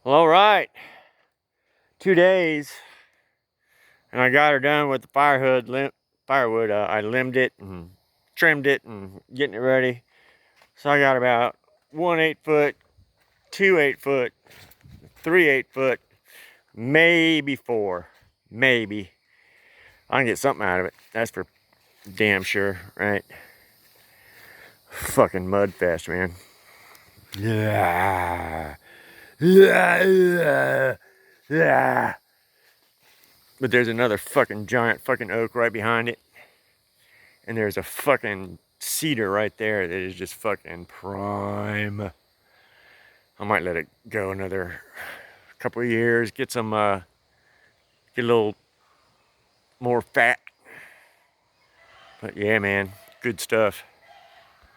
Well, all right. 2 days, and I got her done with the firewood. I limbed it and trimmed it and getting it ready. So I got about 1 8-foot, 2 8-foot, 3 8-foot, maybe 4, maybe. I can get something out of it. That's for damn sure, right? Fucking mud fest, man. Yeah. Yeah. Yeah. But there's another fucking giant fucking oak right behind it. And there's a fucking cedar right there that is just fucking prime. I might let it go another couple of years, get some, get a little more fat. But yeah, man, good stuff.